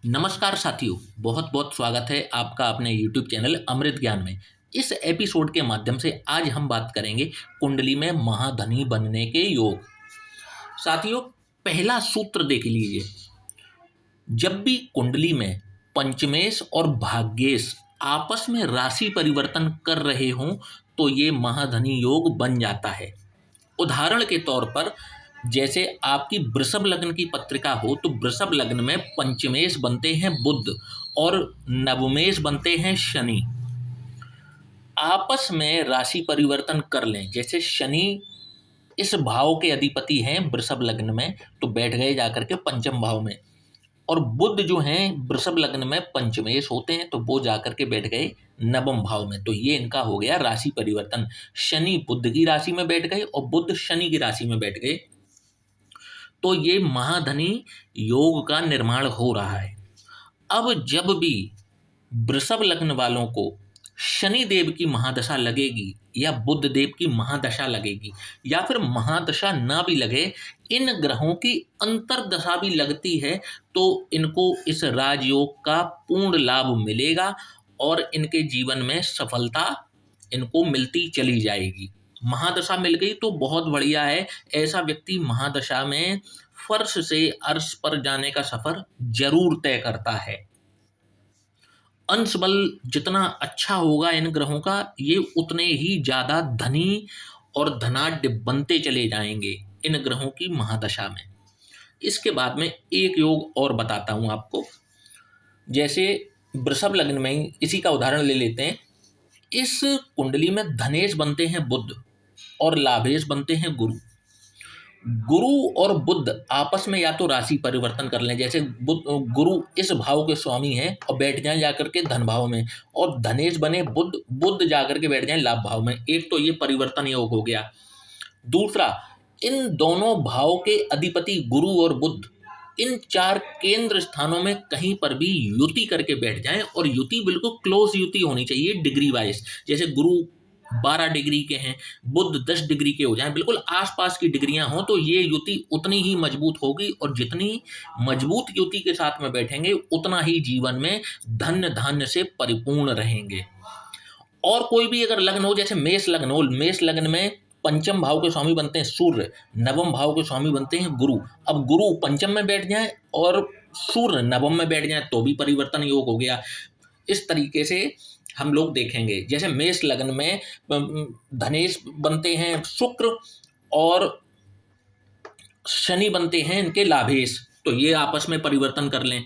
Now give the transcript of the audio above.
नमस्कार साथियों, बहुत बहुत स्वागत है आपका अपने YouTube चैनल अमृत ज्ञान में। इस एपिसोड के माध्यम से आज हम बात करेंगे कुंडली में महाधनी बनने के योग। साथियों, पहला सूत्र देख लीजिए। जब भी कुंडली में पंचमेश और भाग्येश आपस में राशि परिवर्तन कर रहे हों तो ये महाधनी योग बन जाता है। उदाहरण के तौर पर जैसे आपकी वृषभ लग्न की पत्रिका हो तो वृषभ लग्न में पंचमेश बनते हैं बुध और नवमेश बनते हैं शनि। आपस में राशि परिवर्तन कर लें, जैसे शनि इस भाव के अधिपति हैं वृषभ लग्न में तो बैठ गए जाकर के पंचम भाव में, और बुध जो हैं वृषभ लग्न में पंचमेश होते हैं तो वो जाकर के बैठ गए नवम भाव में। तो ये इनका हो गया राशि परिवर्तन। शनि बुध की राशि में बैठ गए और बुध शनि की राशि में बैठ गए, तो ये महाधनी योग का निर्माण हो रहा है। अब जब भी वृषभ लग्न वालों को शनि देव की महादशा लगेगी या बुध देव की महादशा लगेगी या फिर महादशा ना भी लगे, इन ग्रहों की अंतरदशा भी लगती है तो इनको इस राजयोग का पूर्ण लाभ मिलेगा और इनके जीवन में सफलता इनको मिलती चली जाएगी। महादशा मिल गई तो बहुत बढ़िया है। ऐसा व्यक्ति महादशा में फर्श से अर्श पर जाने का सफर जरूर तय करता है। अंश बल जितना अच्छा होगा इन ग्रहों का, ये उतने ही ज्यादा धनी और धनाढ्य बनते चले जाएंगे इन ग्रहों की महादशा में। इसके बाद में एक योग और बताता हूं आपको। जैसे वृषभ लग्न में ही इसी का उदाहरण ले लेते हैं। इस कुंडली में धनेश बनते हैं बुध और लाभेश बनते हैं गुरु। गुरु और बुध आपस में या तो राशि परिवर्तन कर लें, जैसे गुरु इस भाव के स्वामी हैं और बैठ जाएं जाकर के धन भाव में, और धनेश बने बुध, बुध जाकर के बैठ जाएं लाभ भाव में। एक तो ये परिवर्तन योग हो गया। दूसरा, इन दोनों भाव के अधिपति गुरु और बुध इन चार केंद्र स्थानों में कहीं पर भी युति करके बैठ जाएं, और युति बिल्कुल क्लोज युति होनी चाहिए डिग्री वाइज। जैसे गुरु 12 डिग्री के हैं, बुध 10 डिग्री के हो जाएं, बिल्कुल आसपास की डिग्रियां हों तो ये युति उतनी ही मजबूत होगी, और जितनी मजबूत युति के साथ में बैठेंगे उतना ही जीवन में धन धान्य से परिपूर्ण रहेंगे। और कोई भी अगर लग्न हो, जैसे मेष लग्न हो, मेष लग्न में पंचम भाव के स्वामी बनते हैं सूर्य, नवम भाव के स्वामी बनते हैं गुरु। अब गुरु पंचम में बैठ जाए और सूर्य नवम में बैठ जाए तो भी परिवर्तन योग हो गया। इस तरीके से हम लोग देखेंगे। जैसे मेष लग्न में धनेश बनते हैं शुक्र और शनि बनते हैं इनके लाभेश, तो ये आपस में परिवर्तन कर लें।